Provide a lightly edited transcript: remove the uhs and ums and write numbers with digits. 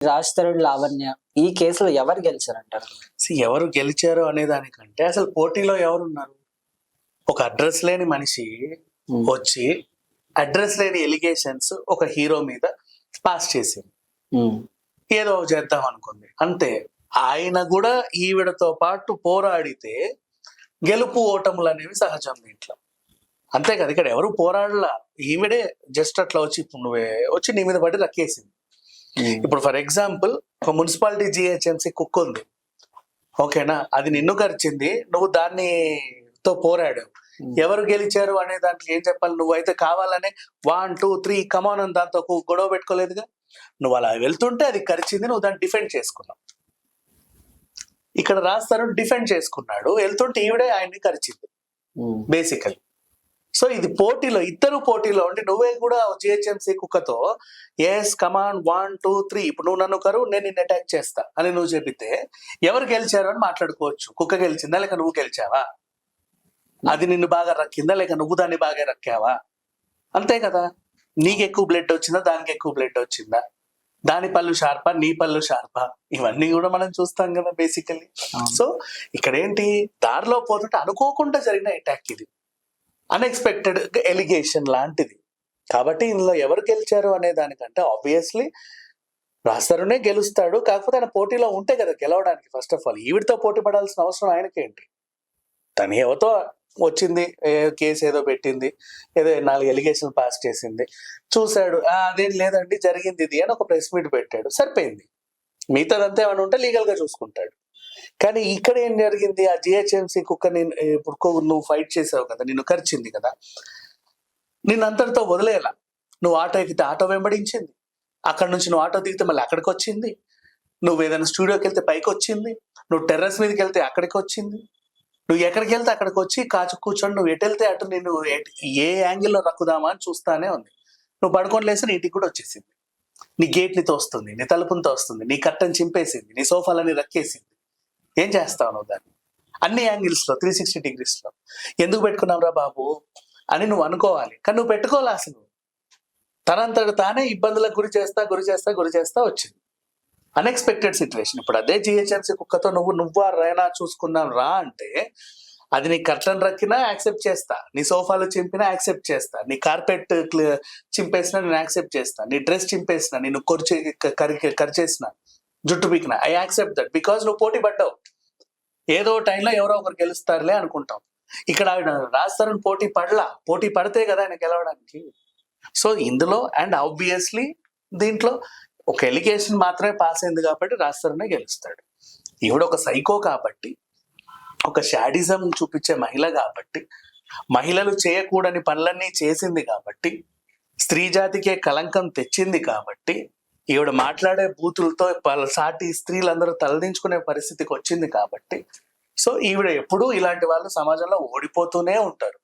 రాజ్ తరుణ్, లావణ్య ఈ కేసులో ఎవరు గెలిచారంటారు? ఎవరు గెలిచారు అనే దానికంటే అసలు పోటీలో ఎవరున్నారు? ఒక అడ్రస్ లేని మనిషి వచ్చి అడ్రస్ లేని ఎలిగేషన్స్ ఒక హీరో మీద పాస్ చేసింది. ఏదో చేద్దాం అనుకుంది అంతే. ఆయన కూడా ఈవిడతో పాటు పోరాడితే గెలుపు ఓటములు అనేవి సహజం దీంట్లో. అంతే కదా, ఇక్కడ ఎవరు పోరాడలా, ఈవిడే జస్ట్ అట్లా వచ్చి నువ్వే వచ్చి నీ మీద పడి రక్కేసింది. ఇప్పుడు ఫర్ ఎగ్జాంపుల్ ఒక మున్సిపాలిటీ జిహెచ్ఎంసీ కుక్ ఉంది, ఓకేనా, అది నిన్ను కరిచింది, నువ్వు దానితో పోరాడావు. ఎవరు గెలిచారు అనే దాంట్లో ఏం చెప్పాలి? నువ్వైతే కావాలనే 1, 2, 3 కమాన్ అని దాంతో గొడవ పెట్టుకోలేదుగా. నువ్వు అలా వెళ్తుంటే అది కరిచింది, నువ్వు దాన్ని డిఫెండ్ చేసుకున్నావు. ఇక్కడ రాస్తారు డిఫెండ్ చేసుకున్నాడు, వెళ్తుంటే ఈవిడే ఆయన్ని కరిచింది బేసికలీ. సో ఇది పోటీలో, ఇద్దరు పోటీలో ఉండి నువ్వే కూడా జిహెచ్ఎంసీ కుక్కతో ఎస్ కమాన్ 1, 2, 3 ఇప్పుడు నువ్వు నన్ను కరు, నేను నిన్ను అటాక్ చేస్తా అని నువ్వు చెబితే ఎవరు గెలిచారు అని మాట్లాడుకోవచ్చు. కుక్క గెలిచిందా లేక నువ్వు గెలిచావా? అది నిన్ను బాగా రక్కిందా లేక నువ్వు దాన్ని బాగా రక్కావా? అంతే కదా. నీకు ఎక్కువ బ్లడ్ వచ్చిందా దానికి ఎక్కువ బ్లడ్ వచ్చిందా? దాని పళ్ళు షార్పా నీ పళ్ళు షార్పా? ఇవన్నీ కూడా మనం చూస్తాం కదా బేసికల్లీ. సో ఇక్కడ ఏంటి, దారిలో పోతుంటే అనుకోకుండా జరిగిన అటాక్ ఇది, అన్ఎక్స్పెక్టెడ్ ఎలిగేషన్ లాంటిది. కాబట్టి ఇందులో ఎవరు గెలిచారు అనే దానికంటే ఆబ్వియస్లీ రాస్తారునే గెలుస్తాడు. కాకపోతే ఆయన పోటీలో ఉంటే కదా గెలవడానికి. ఫస్ట్ ఆఫ్ ఆల్ ఈవిడితో పోటీ పడాల్సిన అవసరం ఆయనకేంటి? తను ఎవరితో వచ్చింది, కేసు ఏదో పెట్టింది, ఏదో 4 ఎలిగేషన్ పాస్ చేసింది, చూశాడు, అదేం లేదండి జరిగింది ఇది అని ఒక ప్రెస్ మీట్ పెట్టాడు, సరిపోయింది. మిగతాదంతా ఏమైనా ఉంటే లీగల్ గా చూసుకుంటాడు. కానీ ఇక్కడ ఏం జరిగింది, ఆ జిహెచ్ఎంసీ కుక్క ఇప్పుడు నువ్వు ఫైట్ చేసావు కదా, నిన్ను కరిచింది కదా, నిన్ను అంతటితో వదిలేలా. నువ్వు ఆటో ఎక్కితే ఆటో వెంబడించింది, అక్కడ నుంచి నువ్వు ఆటో దిగితే మళ్ళీ అక్కడికి వచ్చింది, నువ్వు ఏదైనా స్టూడియోకి వెళ్తే పైకి వచ్చింది, నువ్వు టెర్రస్ మీదకి వెళ్తే అక్కడికి వచ్చింది, నువ్వు ఎక్కడికి వెళ్తే అక్కడికి వచ్చి కాచు కూర్చొని నువ్వు ఎటు వెళ్తే అటు నేను ఏ యాంగిల్లో రక్కుదామా అని చూస్తానే ఉంది. నువ్వు పడుకొని లేసి నీ ఇంటికి కూడా వచ్చేసింది, నీ గేట్ని తోస్తుంది, నీ తలుపుని తోస్తుంది, నీ కట్టని చింపేసింది, నీ సోఫాలని రక్కేసింది. ఏం చేస్తావు నువ్వు దాన్ని? అన్ని యాంగిల్స్ లో 360 degrees లో ఎందుకు పెట్టుకున్నావురా బాబు అని నువ్వు అనుకోవాలి. కానీ నువ్వు పెట్టుకోవాలి. అసలు తనంతట తానే ఇబ్బందులకు గురి చేస్తా వచ్చింది. Unexpected situation. ఇప్పుడు అదే జిహెచ్ఎంసీ కుక్కతో నువ్వు రైనా చూసుకున్నాం రా అంటే అది నీ కర్టన్ రక్కినా యాక్సెప్ట్ చేస్తా, నీ సోఫాలు చింపినా యాక్సెప్ట్ చేస్తా, నీ కార్పెట్ చింపేసినా నేను యాక్సెప్ట్ చేస్తా, నీ డ్రెస్ చింపేసినా, నిన్ను కరిచేసిన, జుట్టు పీకినా ఐ యాక్సెప్ట్ దట్, బికాజ్ నువ్వు పోటీ పడ్డావు. ఏదో టైంలో ఎవరో ఒకరు గెలుస్తారులే అనుకుంటాం. ఇక్కడ ఆయన రాస్తారని పోటీ పడితే కదా ఆయన గెలవడానికి. సో ఇందులో అండ్ ఆబ్వియస్లీ దీంట్లో ఒక ఎలిగేషన్ మాత్రమే పాస్ అయింది కాబట్టి రాస్తారనే గెలుస్తాడు. ఈవిడ ఒక సైకో కాబట్టి, ఒక షాడిజం చూపించే మహిళ కాబట్టి, మహిళలు చేయకూడని పనులన్నీ చేసింది కాబట్టి, స్త్రీ జాతికే కలంకం తెచ్చింది కాబట్టి, ఈవిడ మాట్లాడే బూతులతో సాటి స్త్రీలందరూ తలదించుకునే పరిస్థితికి వచ్చింది కాబట్టి, సో ఈవిడ ఎప్పుడూ ఇలాంటి వాళ్ళు సమాజంలో ఓడిపోతూనే ఉంటారు.